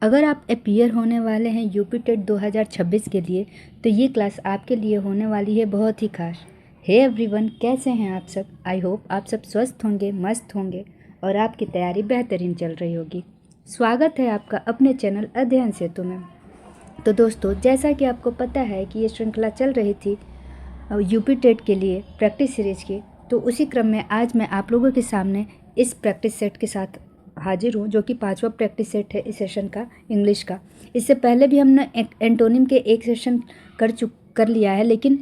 अगर आप अपीयर होने वाले हैं यूपी टेट 2026 के लिए तो ये क्लास आपके लिए होने वाली है बहुत ही खास। हे एवरीवन, कैसे हैं आप सब? आई होप आप सब स्वस्थ होंगे, मस्त होंगे और आपकी तैयारी बेहतरीन चल रही होगी। स्वागत है आपका अपने चैनल अध्ययन सेतु में। तो दोस्तों, जैसा कि आपको पता है कि ये श्रृंखला चल रही थी यूपी टेट के लिए प्रैक्टिस सीरीज की, तो उसी क्रम में आज मैं आप लोगों के सामने इस प्रैक्टिस सेट के साथ हाजिर हूँ, जो कि 5वां प्रैक्टिस सेट है इस सेशन का, इंग्लिश का। इससे पहले भी हमने एंटोनिम के एक सेशन कर लिया है, लेकिन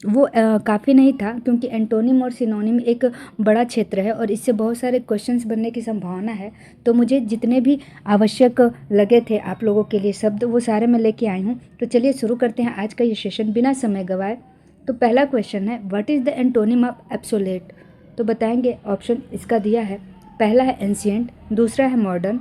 वो काफ़ी नहीं था, क्योंकि एंटोनिम और सिनोनिम एक बड़ा क्षेत्र है और इससे बहुत सारे क्वेश्चंस बनने की संभावना है। तो मुझे जितने भी आवश्यक लगे थे आप लोगों के लिए शब्द, वो सारे मैं लेके आई हूँ। तो चलिए शुरू करते हैं आज का ये सेशन बिना समय गवाए। तो पहला क्वेश्चन है, what is the antonym of absolute? तो बताएंगे, ऑप्शन इसका दिया है। पहला है एंशिएंट, दूसरा है मॉडर्न,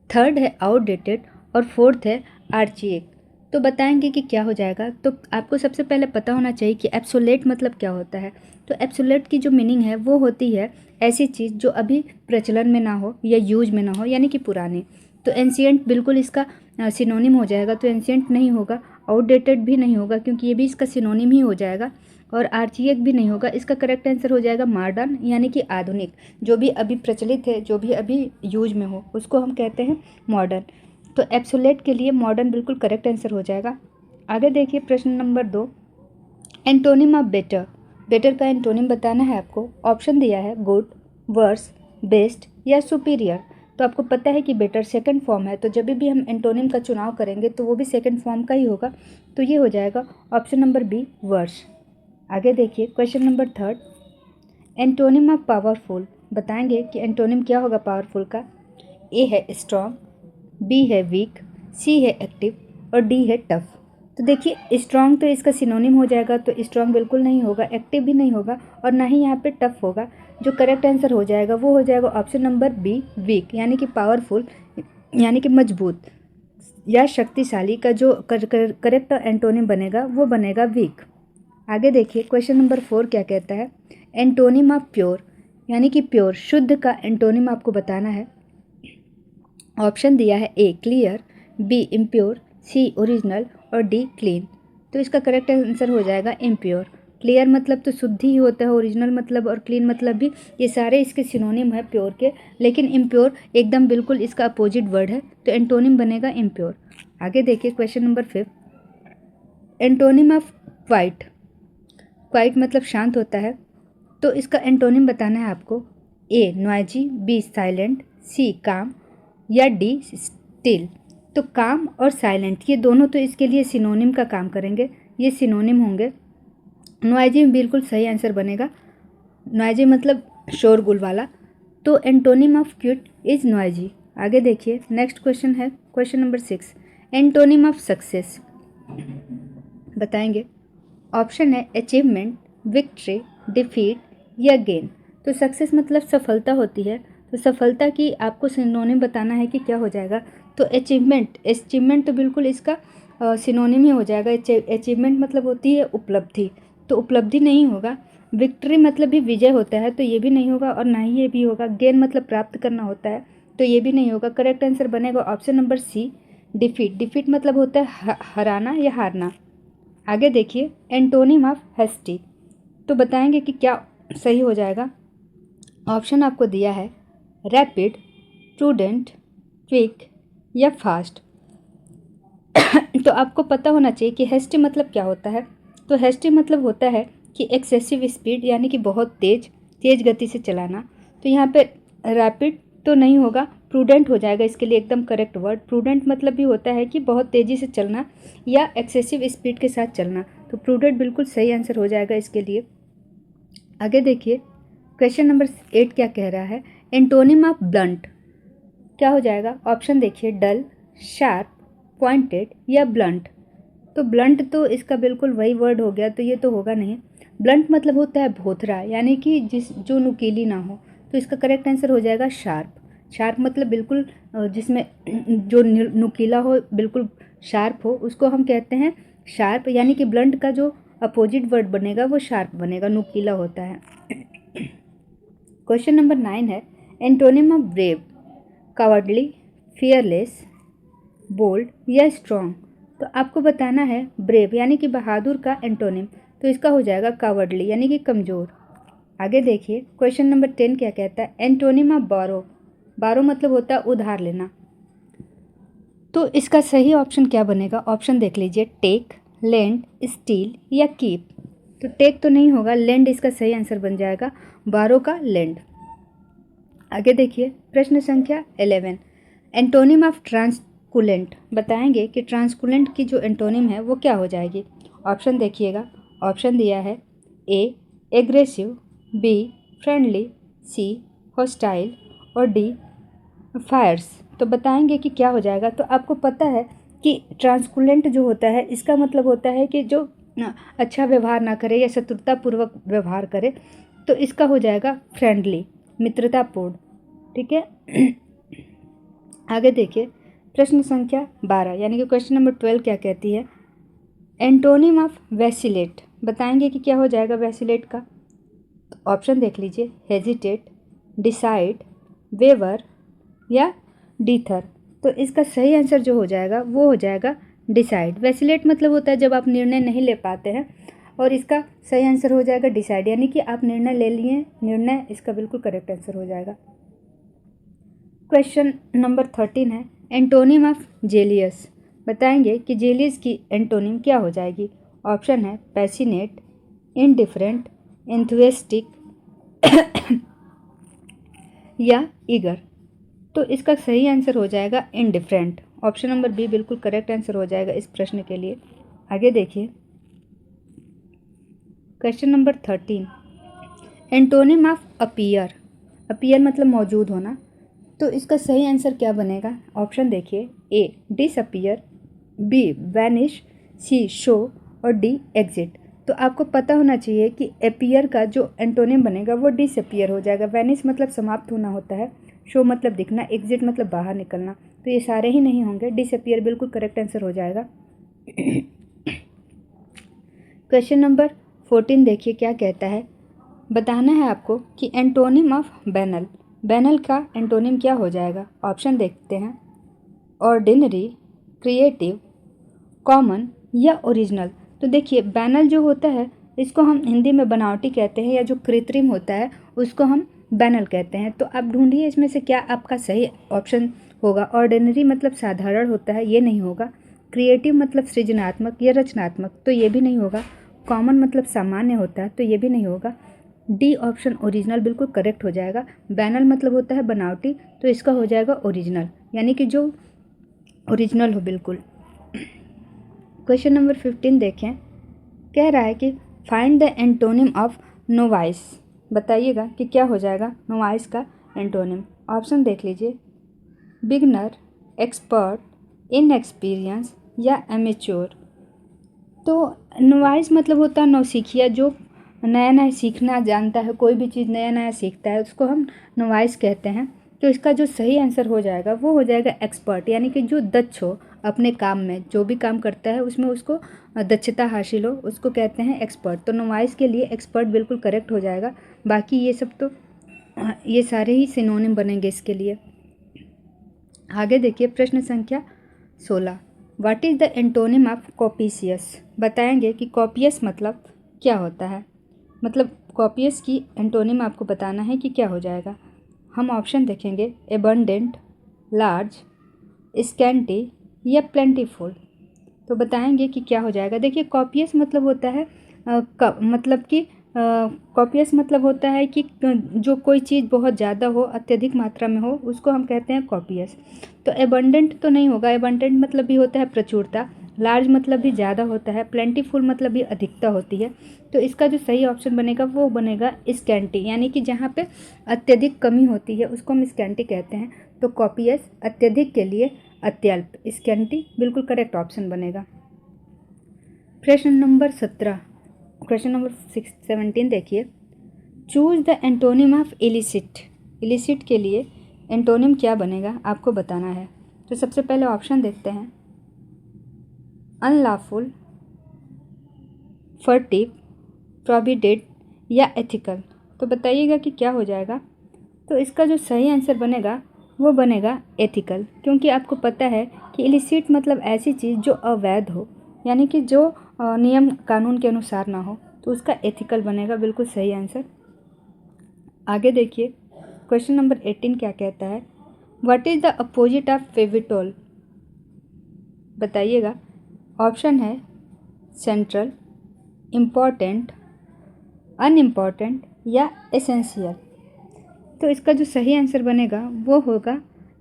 थर्ड है आउटडेटेड और फोर्थ है आर्चेइक। तो बताएंगे कि क्या हो जाएगा। तो आपको सबसे पहले पता होना चाहिए कि एब्सोलेट मतलब क्या होता है। तो एब्सोलेट की जो मीनिंग है वो होती है ऐसी चीज़ जो अभी प्रचलन में ना हो या यूज में ना हो, यानी कि पुरानी। तो एंशिएंट बिल्कुल इसका सिनोनिम हो जाएगा, तो एंशिएंट नहीं होगा, आउटडेटेड भी नहीं होगा क्योंकि ये भी इसका सिनोनिम ही हो जाएगा, और आर्चेइक भी नहीं होगा। इसका करेक्ट आंसर हो जाएगा मॉडर्न, यानी कि आधुनिक। जो भी अभी प्रचलित है, जो भी अभी यूज में हो, उसको हम कहते हैं मॉडर्न। तो एब्सोलेट के लिए मॉडर्न बिल्कुल करेक्ट आंसर हो जाएगा। आगे देखिए प्रश्न number 2, antonym of better. Better का एंटोनिम बताना है आपको। ऑप्शन दिया है गुड, वर्स, बेस्ट या सुपीरियर। तो आपको पता है कि बेटर सेकंड फॉर्म है, तो जब भी हम एंटोनिम का चुनाव करेंगे तो वो भी सेकंड फॉर्म का ही होगा। तो ये हो जाएगा ऑप्शन नंबर बी, वर्स। आगे देखिए question number 3, antonym of powerful. बताएंगे कि एंटोनिम क्या होगा पावरफुल का। ए है स्ट्रॉन्ग, बी है वीक, सी है एक्टिव और डी है टफ। तो देखिए, स्ट्रॉन्ग तो इसका सिनोनिम हो जाएगा, तो स्ट्रॉन्ग बिल्कुल नहीं होगा, एक्टिव भी नहीं होगा और ना ही यहाँ पे टफ होगा। जो करेक्ट आंसर हो जाएगा वो हो जाएगा ऑप्शन नंबर बी, वीक, यानी कि पावरफुल यानी कि मजबूत या शक्तिशाली का जो करेक्ट एंटोनिम बनेगा वो बनेगा वीक। आगे देखिए क्वेश्चन नंबर 4 क्या कहता है, एंटोनिम ऑफ प्योर, यानी कि प्योर, शुद्ध का एंटोनिम आपको बताना है। ऑप्शन दिया है ए क्लियर, बी इम्प्योर, सी ओरिजिनल और डी क्लीन। तो इसका करेक्ट आंसर हो जाएगा इम्प्योर। क्लियर मतलब तो शुद्ध ही होता है, ओरिजिनल मतलब और क्लीन मतलब भी, ये सारे इसके सिनोनिम है प्योर के, लेकिन इम्प्योर एकदम बिल्कुल इसका अपोजिट वर्ड है, तो एंटोनिम बनेगा इम्प्योर। आगे देखिए question number 5, antonym of quite. Quite मतलब शांत होता है, तो इसका एंटोनिम बताना है आपको। ए नॉइजी, बी साइलेंट, सी काम या डी स्टिल। तो काम और साइलेंट ये दोनों तो इसके लिए सिनोनिम का काम करेंगे, ये सिनोनिम होंगे। नॉइजी बिल्कुल सही आंसर बनेगा, नॉइजी मतलब शोरगुल वाला। तो antonym of cute is noisy. आगे देखिए नेक्स्ट क्वेश्चन है question number 6, antonym of success. बताएंगे, ऑप्शन है अचीवमेंट, विक्ट्री, डिफीट या गेन। तो सक्सेस मतलब सफलता होती है, तो सफलता की आपको सिनोनिम बताना है कि क्या हो जाएगा। तो अचीवमेंट तो बिल्कुल इसका सिनोनिम ही हो जाएगा। अचीवमेंट मतलब होती है उपलब्धि, तो उपलब्धि नहीं होगा। विक्ट्री मतलब भी विजय होता है, तो ये भी नहीं होगा और ना ही ये भी होगा। गेन मतलब प्राप्त करना होता है, तो ये भी नहीं होगा। करेक्ट आंसर बनेगा option number C, defeat. Defeat मतलब होता है हराना या हारना। आगे देखिए एंटोनिम ऑफ हेस्टी। तो बताएंगे कि क्या सही हो जाएगा। ऑप्शन आपको दिया है रैपिड, प्रूडेंट, क्विक या फास्ट। तो आपको पता होना चाहिए कि हेस्टी मतलब क्या होता है। तो हेस्टी मतलब होता है कि एक्सेसिव स्पीड, यानी कि बहुत तेज गति से चलाना। तो यहाँ पे रैपिड तो नहीं होगा, प्रूडेंट हो जाएगा इसके लिए एकदम करेक्ट वर्ड। प्रूडेंट मतलब भी होता है कि बहुत तेज़ी से चलना या एक्सेसिव स्पीड के साथ चलना, तो प्रूडेंट बिल्कुल सही आंसर हो जाएगा इसके लिए। आगे देखिए क्वेश्चन नंबर 8 क्या कह रहा है, एंटोनिम ऑफ ब्लंट क्या हो जाएगा। ऑप्शन देखिए, डल, शार्प, पॉइंटेड या ब्लंट। तो ब्लंट तो इसका बिल्कुल वही वर्ड हो गया, तो ये तो होगा नहीं। ब्लंट मतलब होता है भोथरा, यानी कि जो नुकीली ना हो, तो इसका करेक्ट आंसर हो जाएगा शार्प। शार्प मतलब बिल्कुल जिसमें जो नुकीला हो, बिल्कुल शार्प हो, उसको हम कहते हैं शार्प, यानी कि ब्लंट का जो अपोजिट वर्ड बनेगा वो शार्प बनेगा, नुकीला होता है। क्वेश्चन नंबर 9 है, antonym of brave. Cowardly, fearless, bold या स्ट्रॉन्ग। तो आपको बताना है ब्रेव यानी कि बहादुर का एंटोनिम, तो इसका हो जाएगा कावर्डली यानी कि कमज़ोर। आगे देखिए क्वेश्चन नंबर 10 क्या कहता है, एंटोनिम ऑफ बारो। बारो मतलब होता है उधार लेना, तो इसका सही ऑप्शन क्या बनेगा, ऑप्शन देख लीजिए, टेक, लेंड, स्टील या कीप। तो टेक तो नहीं होगा, लेंड इसका सही आंसर बन जाएगा, बारो का लेंड। आगे देखिए प्रश्न संख्या 11, एंटोनिम ऑफ ट्रांसकुलेंट। बताएंगे कि ट्रांसकुलेंट की जो एंटोनिम है वो क्या हो जाएगी। ऑप्शन देखिएगा, ऑप्शन दिया है A aggressive, B friendly, C hostile और डी फायर्स। तो बताएंगे कि क्या हो जाएगा। तो आपको पता है कि ट्रांसकुलेंट जो होता है इसका मतलब होता है कि जो अच्छा व्यवहार ना करे या शत्रुतापूर्वक व्यवहार करे, तो इसका हो जाएगा फ्रेंडली, मित्रतापूर्ण। ठीक है। आगे देखिए प्रश्न संख्या 12 यानी कि क्वेश्चन नंबर 12 क्या कहती है, एंटोनिम ऑफ वैसिलेट। बताएंगे कि क्या हो जाएगा वैसिलेट का। ऑप्शन देख लीजिए, हेजिटेट, डिसाइड, वेवर या डीथर। तो इसका सही आंसर जो हो जाएगा वो हो जाएगा डिसाइड। वैसिलेट मतलब होता है जब आप निर्णय नहीं ले पाते हैं, और इसका सही आंसर हो जाएगा डिसाइड, यानी कि आप निर्णय ले लिए, निर्णय इसका बिल्कुल करेक्ट आंसर हो जाएगा। क्वेश्चन नंबर 13 है, एंटोनिम ऑफ जेलियस। बताएंगे कि जेलियस की एंटोनिम क्या हो जाएगी। ऑप्शन है पैसिनेट, इनडिफरेंट, एंथुसियास्टिक या ईगर। तो इसका सही आंसर हो जाएगा इनडिफरेंट। ऑप्शन नंबर बी बिल्कुल करेक्ट आंसर हो जाएगा इस प्रश्न के लिए। आगे देखिए question number 13, antonym of appear. Appear मतलब मौजूद होना, तो इसका सही आंसर क्या बनेगा। ऑप्शन देखिए, ए डिसअपीयर, बी वैनिश, सी शो और डी एग्जिट। तो आपको पता होना चाहिए कि अपीयर का जो एंटोनिम बनेगा वो डिसअपीयर हो जाएगा। वैनिश मतलब समाप्त होना होता है, शो मतलब दिखना, एग्जिट मतलब बाहर निकलना, तो ये सारे ही नहीं होंगे, डिसअपीयर बिल्कुल करेक्ट आंसर हो जाएगा। क्वेश्चन नंबर 14 देखिए क्या कहता है, बताना है आपको कि एंटोनिम ऑफ बैनल। बैनल का एंटोनिम क्या हो जाएगा। ऑप्शन देखते हैं, ऑर्डिनरी, क्रिएटिव, कॉमन या ओरिजिनल। तो देखिए बैनल जो होता है इसको हम हिंदी में बनावटी कहते हैं, या जो कृत्रिम होता है उसको हम बैनल कहते हैं। तो आप ढूंढिए इसमें से क्या आपका सही ऑप्शन होगा। ऑर्डिनरी मतलब साधारण होता है, ये नहीं होगा। क्रिएटिव मतलब सृजनात्मक या रचनात्मक, तो ये भी नहीं होगा। कॉमन मतलब सामान्य होता है, तो ये भी नहीं होगा। डी ऑप्शन ओरिजिनल बिल्कुल करेक्ट हो जाएगा। बैनल मतलब होता है बनावटी, तो इसका हो जाएगा ओरिजिनल, यानी कि जो ओरिजिनल हो बिल्कुल। क्वेश्चन नंबर 15 देखें, कह रहा है कि find the antonym of novice. बताइएगा कि क्या हो जाएगा नोवाइस का एंटोनिम। ऑप्शन देख लीजिए, बिगनर, एक्सपर्ट, इनएक्सपीरियंस या एमेच्योर। तो नोवाइस मतलब होता है नौसिखिया, जो नया नया सीखना जानता है, कोई भी चीज़ नया नया सीखता है उसको हम नोवाइस कहते हैं। तो इसका जो सही आंसर हो जाएगा वो हो जाएगा एक्सपर्ट, यानी कि जो दक्ष हो अपने काम में, जो भी काम करता है उसमें उसको दक्षता हासिल हो, उसको कहते हैं एक्सपर्ट। तो नोवाइस के लिए एक्सपर्ट बिल्कुल करेक्ट हो जाएगा। बाकी ये सब तो ये सारे ही सिनोनिम बनेंगे इसके लिए। आगे देखिए प्रश्न संख्या 16, what is the antonym of copious. बताएंगे कि कॉपियस मतलब क्या होता है। मतलब कॉपियस की एंटोनिम आपको बताना है कि क्या हो जाएगा। हम ऑप्शन देखेंगे, एबंडेंट, लार्ज, स्कैंटी या प्लेंटीफुल। तो बताएंगे कि क्या हो जाएगा। देखिए कॉपियस मतलब होता है मतलब कि कॉपियस मतलब होता है कि जो कोई चीज़ बहुत ज़्यादा हो, अत्यधिक मात्रा में हो, उसको हम कहते हैं कॉपियस। तो एबंडेंट तो नहीं होगा, एबंडेंट मतलब भी होता है प्रचुरता, लार्ज मतलब भी ज़्यादा होता है, प्लेंटीफुल मतलब भी अधिकता होती है। तो इसका जो सही ऑप्शन बनेगा वो बनेगा स्कैंटी, यानी कि जहाँ पे अत्यधिक कमी होती है उसको हम स्कैंटी कहते हैं। तो कॉपियस अत्यधिक के लिए अत्यल्प, स्कैंटी बिल्कुल करेक्ट ऑप्शन बनेगा। प्रश्न नंबर 17, क्वेश्चन नंबर 17 देखिए, choose the antonym of illicit. Illicit के लिए एंटोनिम क्या बनेगा आपको बताना है। तो सबसे पहले ऑप्शन देखते हैं, अनलॉफुल, फर्टिव, प्रोहिबिटेड या एथिकल। तो बताइएगा कि क्या हो जाएगा। तो इसका जो सही आंसर बनेगा वो बनेगा एथिकल, क्योंकि आपको पता है कि इलिसिट मतलब ऐसी चीज़ जो अवैध हो, यानी कि जो नियम कानून के अनुसार ना हो, तो उसका एथिकल बनेगा बिल्कुल सही आंसर। आगे देखिए क्वेश्चन नंबर 18 क्या कहता है, what is the opposite of pivotal? बताइएगा। ऑप्शन है सेंट्रल, इम्पॉर्टेंट, अनइम्पॉर्टेंट या एसेंशियल। तो इसका जो सही आंसर बनेगा वो होगा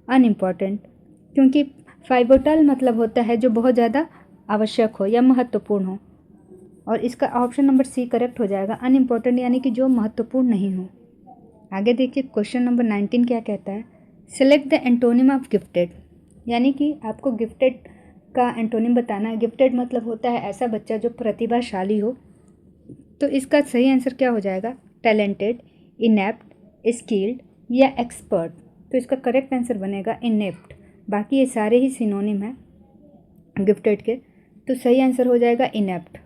अनइम्पॉर्टेंट, क्योंकि फाइवोटल मतलब होता है जो बहुत ज़्यादा आवश्यक हो या महत्वपूर्ण हो, और इसका ऑप्शन नंबर सी करेक्ट हो जाएगा, अनइम्पॉर्टेंट यानी कि जो महत्वपूर्ण नहीं हो। आगे देखिए क्वेश्चन नंबर 19 क्या कहता है, select the antonym of gifted. यानी कि आपको गिफ्टेड का एंटोनिम बताना है। गिफ्टेड मतलब होता है ऐसा बच्चा जो प्रतिभाशाली हो, तो इसका सही आंसर क्या हो जाएगा, टैलेंटेड, इनेप्ट, स्किल्ड या एक्सपर्ट। तो इसका करेक्ट आंसर बनेगा इनेप्ट। बाकी ये सारे ही सिनोनिम हैं गिफ्टेड के, तो सही आंसर हो जाएगा इनेप्ट।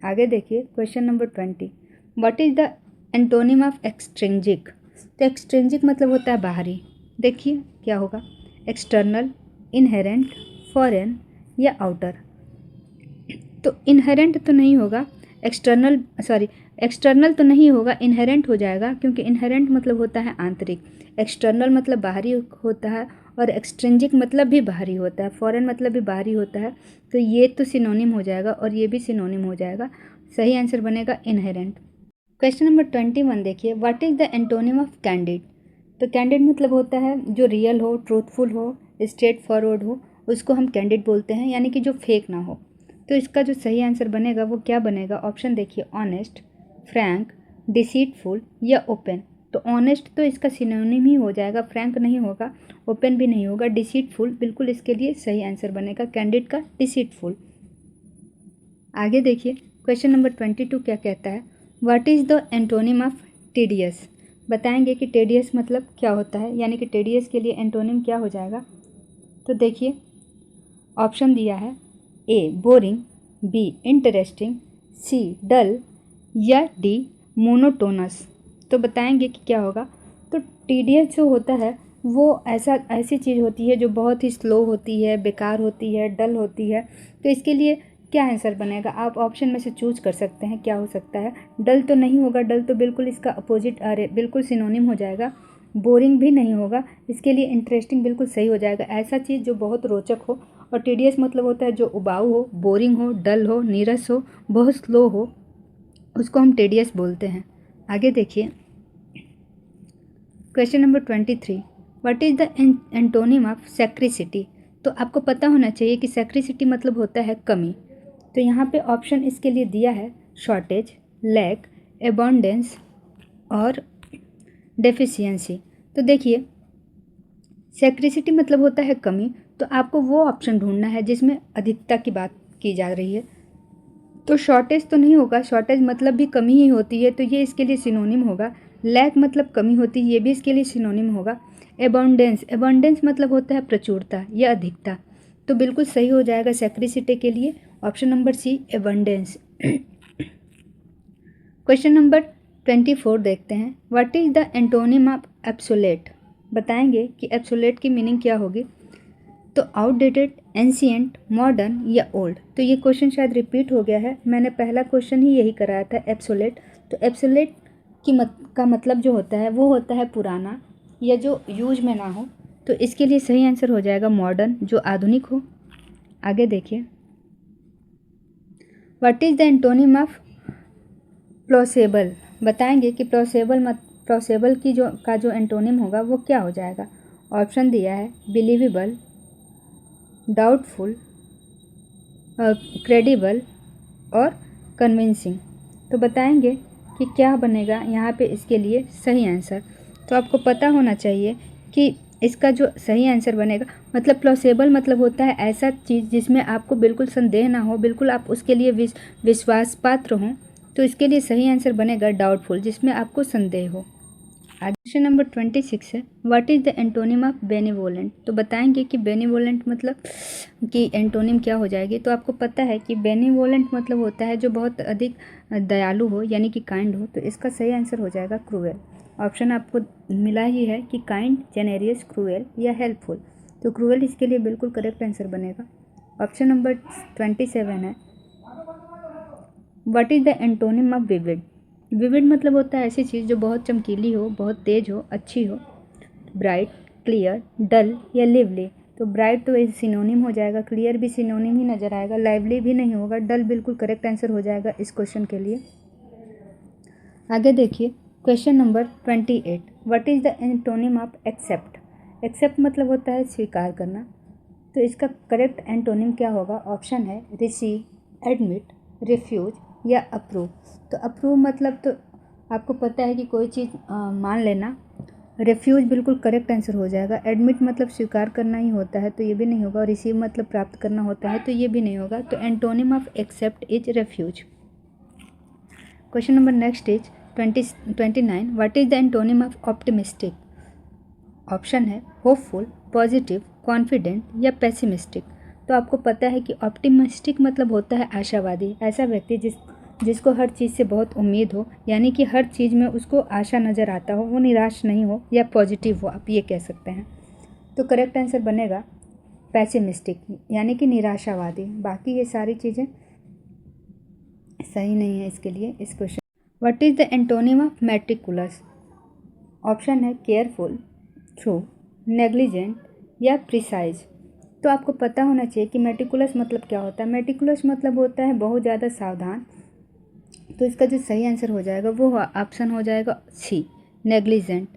आगे देखिए question number 20, what is the antonym of extrinsic? तो एक्सट्रिंजिक मतलब होता है बाहरी। देखिए क्या होगा, एक्सटर्नल, इनहेरेंट, फॉरेन या आउटर। तो इनहेरेंट तो नहीं होगा, एक्सटर्नल तो नहीं होगा, इनहेरेंट हो जाएगा, क्योंकि इनहेरेंट मतलब होता है आंतरिक, एक्सटर्नल मतलब बाहरी होता है, और एक्सट्रिंजिक मतलब भी बाहरी होता है, फॉरेन मतलब भी बाहरी होता है। तो ये तो सिनोनिम हो जाएगा और ये भी सिनोनिम हो जाएगा। सही आंसर बनेगा इनहेरेंट। क्वेश्चन नंबर 21 देखिए, what is the antonym of candid? तो कैंडिड मतलब होता है जो रियल हो, ट्रूथफुल हो, स्ट्रेट फॉरवर्ड हो, उसको हम कैंडिड बोलते हैं, यानी कि जो फेक ना हो। तो इसका जो सही आंसर बनेगा वो क्या बनेगा, ऑप्शन देखिए, ऑनेस्ट, फ्रैंक, डिसीटफुल या ओपन। तो ऑनेस्ट तो इसका सिनोनिम ही हो जाएगा, फ्रैंक नहीं होगा, ओपन भी नहीं होगा, डिसीटफुल बिल्कुल इसके लिए सही आंसर बनेगा, कैंडिड का डिसीटफुल। आगे देखिए क्वेश्चन नंबर 22 क्या कहता है, what is the antonym of tedious? बताएंगे कि टेडियस मतलब क्या होता है, यानी कि टेडियस के लिए एंटोनिम क्या हो जाएगा। तो देखिए ऑप्शन दिया है, ए बोरिंग, बी इंटरेस्टिंग, सी डल या डी मोनोटोनस। तो बताएंगे कि क्या होगा। तो टीडियस जो होता है वो ऐसी चीज़ होती है जो बहुत ही स्लो होती है, बेकार होती है, डल होती है। तो इसके लिए क्या आंसर बनेगा, आप ऑप्शन में से चूज कर सकते हैं क्या हो सकता है। डल तो नहीं होगा, डल तो बिल्कुल इसका अपोजिट, अरे बिल्कुल सिनोनिम हो जाएगा। बोरिंग भी नहीं होगा, इसके लिए इंटरेस्टिंग बिल्कुल सही हो जाएगा, ऐसा चीज़ जो बहुत रोचक हो। और टीडियस मतलब होता है जो उबाऊ हो, बोरिंग हो, डल हो, नीरस हो, बहुत स्लो हो, उसको हम टेडियस बोलते हैं। आगे देखिए question number 23, what is the antonym of secrecy? तो आपको पता होना चाहिए कि सेक्रिसिटी मतलब होता है कमी। तो यहाँ पे ऑप्शन इसके लिए दिया है, शॉर्टेज, लैक, एबंडेंस और डेफिशिएंसी। तो देखिए सेक्रिसिटी मतलब होता है कमी, तो आपको वो ऑप्शन ढूंढना है जिसमें अधिकता की बात की जा रही है। तो शॉर्टेज तो नहीं होगा, शॉर्टेज मतलब भी कमी ही होती है, तो ये इसके लिए सिनोनिम होगा। लैक मतलब कमी होती है, ये भी इसके लिए सिनोनिम होगा। एबंडेंस मतलब होता है प्रचुरता या अधिकता, तो बिल्कुल सही हो जाएगा सेक्रिसिटी के लिए option number C, abundance. Question number 24 देखते हैं, what is the antonym of obsolete? बताएंगे कि एब्सोलेट की मीनिंग क्या होगी। तो आउटडेटेड, एंशिएंट, मॉडर्न या ओल्ड। तो ये क्वेश्चन शायद रिपीट हो गया है, मैंने पहला क्वेश्चन ही यही कराया था, एब्सोलेट। तो एब्सोलेट का मतलब जो होता है वो होता है पुराना या जो यूज में ना हो। तो इसके लिए सही आंसर हो जाएगा मॉडर्न, जो आधुनिक हो। आगे देखिए, what is the antonym of plausible? बताएंगे कि प्लॉसेबल की जो एंटोनिम होगा वो क्या हो जाएगा। ऑप्शन दिया है, बिलीवेबल, डाउटफुल, क्रेडिबल और कन्विंसिंग। तो बताएंगे कि क्या बनेगा यहाँ पे इसके लिए सही आंसर। तो आपको पता होना चाहिए कि इसका जो सही आंसर बनेगा, मतलब प्लॉसेबल मतलब होता है ऐसा चीज़ जिसमें आपको बिल्कुल संदेह ना हो, बिल्कुल आप उसके लिए विश्वास पात्र हों। तो इसके लिए सही आंसर बनेगा डाउटफुल, जिसमें आपको संदेह हो। क्वेश्चन नंबर 26 है, what is the antonym of benevolent? तो बताएंगे कि बेनिवोलेंट मतलब कि एंटोनिम क्या हो जाएगी। तो आपको पता है कि बेनिवोलेंट मतलब होता है जो बहुत अधिक दयालु हो, यानी कि काइंड हो। तो इसका सही आंसर हो जाएगा क्रूएल। ऑप्शन आपको मिला ही है कि काइंड, जेनेरियस, क्रूएल या हेल्पफुल। तो क्रूएल इसके लिए बिल्कुल करेक्ट आंसर बनेगा। ऑप्शन नंबर 27 है, what is the antonym of vivid. Vivid मतलब होता है ऐसी चीज़ जो बहुत चमकीली हो, बहुत तेज हो, अच्छी हो। ब्राइट, क्लियर, डल या लिवली। तो ब्राइट तो सिनोनिम हो जाएगा, क्लियर भी सिनोनिम ही नज़र आएगा, लाइवली भी नहीं होगा, डल बिल्कुल करेक्ट आंसर हो जाएगा इस क्वेश्चन के लिए। आगे देखिए question number 28, what is the antonym of accept. Accept मतलब होता है स्वीकार करना। तो इसका करेक्ट एंटोनिम क्या होगा? ऑप्शन है रिसीव, एडमिट, रिफ्यूज या अप्रूव। तो अप्रूव मतलब तो आपको पता है कि कोई चीज़ मान लेना। रिफ्यूज बिल्कुल करेक्ट आंसर हो जाएगा। एडमिट मतलब स्वीकार करना ही होता है, तो ये भी नहीं होगा। और रिसीव मतलब प्राप्त करना होता है, तो ये भी नहीं होगा। तो antonym of accept is refuse. Question number next is 29, what is the antonym of optimistic. Option है होपफुल, पॉजिटिव, कॉन्फिडेंट या पेसिमिस्टिक। तो आपको पता है कि ऑप्टिमिस्टिक मतलब होता है आशावादी, ऐसा व्यक्ति जिसको हर चीज़ से बहुत उम्मीद हो, यानी कि हर चीज़ में उसको आशा नज़र आता हो, वो निराश नहीं हो या पॉजिटिव हो, आप ये कह सकते हैं। तो करेक्ट आंसर बनेगा पेसिमिस्टिक, यानी कि निराशावादी। बाकी ये सारी चीज़ें सही नहीं है इसके लिए इस question. What is the antonym of meticulous. Option है केयरफुल, ट्रू, नेग्लिजेंट या प्रिसाइज। तो आपको पता होना चाहिए कि मेटिकुलस मतलब क्या होता है। मेटिकुलस मतलब होता है बहुत ज़्यादा सावधान। तो इसका जो सही आंसर हो जाएगा वो ऑप्शन हो जाएगा सी, नेग्लिजेंट।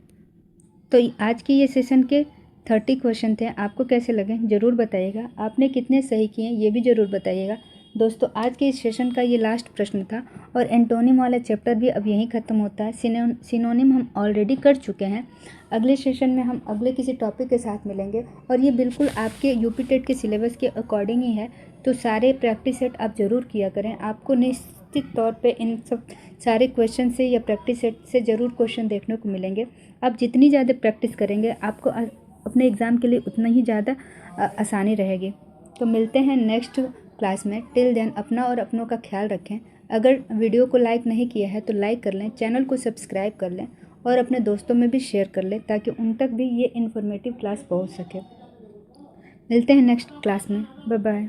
तो आज की ये सेशन के 30 क्वेश्चन थे, आपको कैसे लगे ज़रूर बताइएगा। आपने कितने सही किए ये भी ज़रूर बताइएगा। दोस्तों आज के इस सेशन का ये लास्ट प्रश्न था और एंटोनिम वाला चैप्टर भी अब यहीं ख़त्म होता है। सिनोनिम हम ऑलरेडी कर चुके हैं। अगले सेशन में हम अगले किसी टॉपिक के साथ मिलेंगे और ये बिल्कुल आपके यूपी टेट के सिलेबस के अकॉर्डिंग ही है। तो सारे प्रैक्टिस सेट आप ज़रूर किया करें। आपको निश्चित तौर पे इन सब सारे क्वेश्चन से या प्रैक्टिस सेट से ज़रूर क्वेश्चन देखने को मिलेंगे। आप जितनी ज़्यादा प्रैक्टिस करेंगे आपको अपने एग्ज़ाम के लिए उतना ही ज़्यादा आसानी रहेगी। तो मिलते हैं नेक्स्ट क्लास में। टिल देन अपना और अपनों का ख्याल रखें। अगर वीडियो को लाइक नहीं किया है तो लाइक कर लें, चैनल को सब्सक्राइब कर लें और अपने दोस्तों में भी शेयर कर लें ताकि उन तक भी ये इन्फॉर्मेटिव क्लास पहुंच सके। मिलते हैं नेक्स्ट क्लास में। Bye bye.